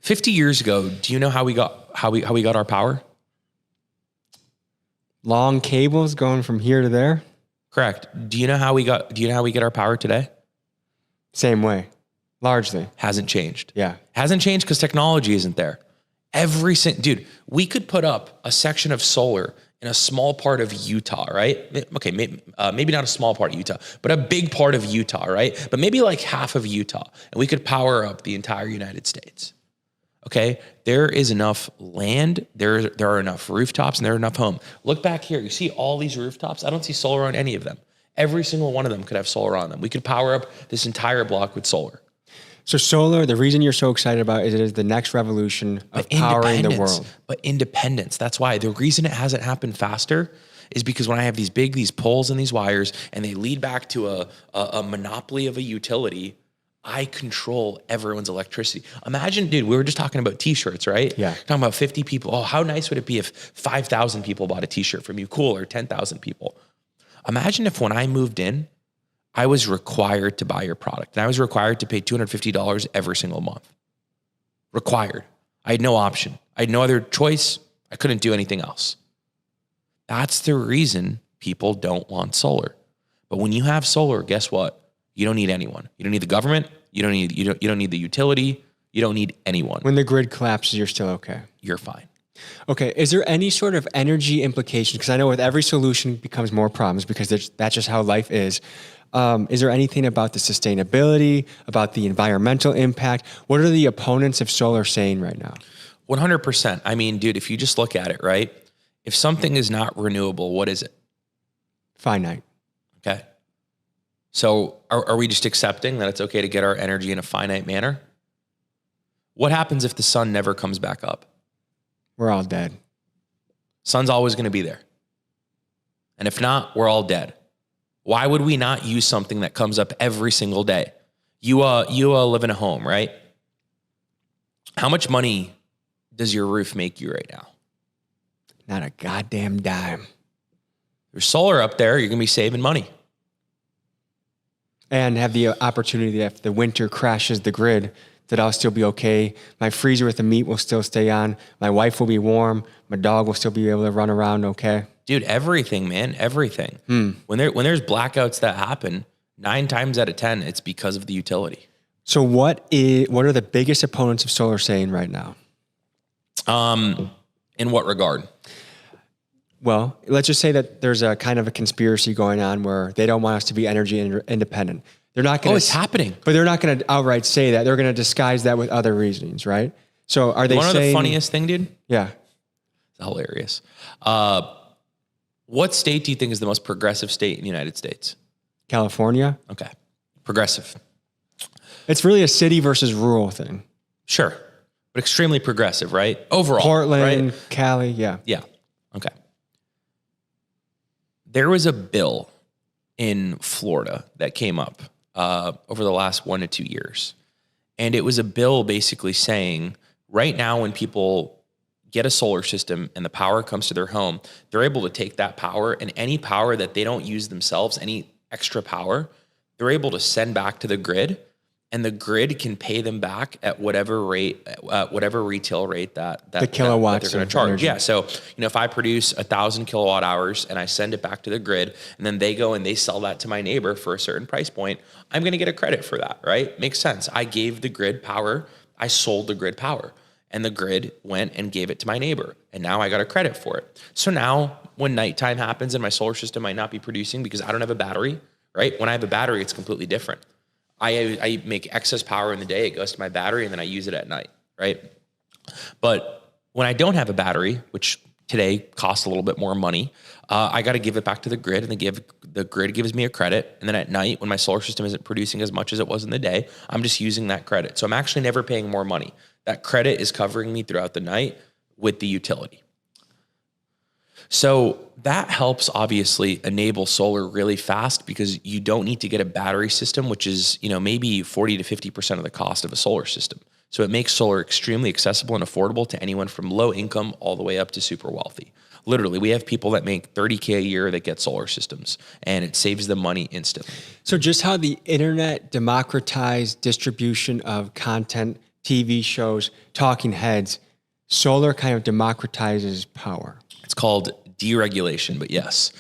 50 years ago, do you know how we got our power? Long cables going from here to there. Correct. Do you know how we get our power today? Same way, largely. Hasn't changed. Yeah. Hasn't changed because technology isn't there. Dude, we could put up a section of solar in a small part of Utah, right? Okay, maybe not a small part of Utah, but a big part of Utah, right? But maybe like half of Utah, and we could power up the entire United States. Okay, there is enough land, there are enough rooftops, and there are enough homes. Look back here, you see all these rooftops? I don't see solar on any of them. Every single one of them could have solar on them. We could power up this entire block with solar. So solar, the reason you're so excited about it is the next revolution of powering the world. But independence, that's why. The reason it hasn't happened faster is because when I have these poles and these wires and they lead back to a monopoly of a utility, I control everyone's electricity. Imagine, dude, we were just talking about t-shirts, right? Yeah. Talking about 50 people. Oh, how nice would it be if 5,000 people bought a t-shirt from you? Cool, or 10,000 people. Imagine if when I moved in, I was required to buy your product and I was required to pay $250 every single month. Required. I had no option. I had no other choice. I couldn't do anything else. That's the reason people don't want solar. But when you have solar, guess what? You don't need anyone. You don't need the government. You don't need the utility. You don't need anyone. When the grid collapses, you're still okay. You're fine. Okay. Is there any sort of energy implications? Because I know with every solution becomes more problems because that's just how life is. Is there anything about the sustainability, about the environmental impact? What are the opponents of solar saying right now? 100%. I mean, dude, if you just look at it, right? If something is not renewable, what is it? Finite. Okay. So are we just accepting that it's okay to get our energy in a finite manner? What happens if the sun never comes back up? We're all dead. Sun's always going to be there. And if not, we're all dead. Why would we not use something that comes up every single day? You live in a home, right? How much money does your roof make you right now? Not a goddamn dime. There's solar up there. You're going to be saving money. And have the opportunity that if the winter crashes the grid, that I'll still be okay. My freezer with the meat will still stay on. My wife will be warm. My dog will still be able to run around okay. Dude, everything, man, everything. When there's blackouts that happen, 9 times out of 10, it's because of the utility. So what are the biggest opponents of solar saying right now? In what regard? Well, let's just say that there's a kind of a conspiracy going on where they don't want us to be energy independent. They're not going to. Oh, it's happening. But they're not going to outright say that. They're going to disguise that with other reasonings, right? So are they saying? One of the funniest thing, dude? Yeah. It's hilarious. What state do you think is the most progressive state in the United States? California. Okay. Progressive. It's really a city versus rural thing. Sure. But extremely progressive, right? Overall. Portland, right? Cali, yeah. Yeah. Okay. There was a bill in Florida that came up over the last 1 to 2 years. And it was a bill basically saying right now when people get a solar system and the power comes to their home, they're able to take that power and any power that they don't use themselves, any extra power, they're able to send back to the grid, and the grid can pay them back at whatever rate, whatever retail rate that the kilowatts that they're going to charge. Energy. Yeah. So, if I produce 1,000 kilowatt hours and I send it back to the grid and then they go and they sell that to my neighbor for a certain price point, I'm going to get a credit for that, right? Makes sense. I gave the grid power. I sold the grid power. And the grid went and gave it to my neighbor. And now I got a credit for it. So now when nighttime happens and my solar system might not be producing because I don't have a battery, right? When I have a battery, it's completely different. I make excess power in the day, it goes to my battery, and then I use it at night, right? But when I don't have a battery, which today costs a little bit more money, I got to give it back to the grid, and the grid gives me a credit. And then at night, when my solar system isn't producing as much as it was in the day, I'm just using that credit. So I'm actually never paying more money. That credit is covering me throughout the night with the utility. So that helps obviously enable solar really fast because you don't need to get a battery system, which is, maybe 40 to 50% of the cost of a solar system. So it makes solar extremely accessible and affordable to anyone from low income all the way up to super wealthy. Literally, we have people that make $30K a year that get solar systems, and it saves them money instantly. So just how the internet democratized distribution of content, TV shows, talking heads, solar kind of democratizes power. It's called deregulation, but yes.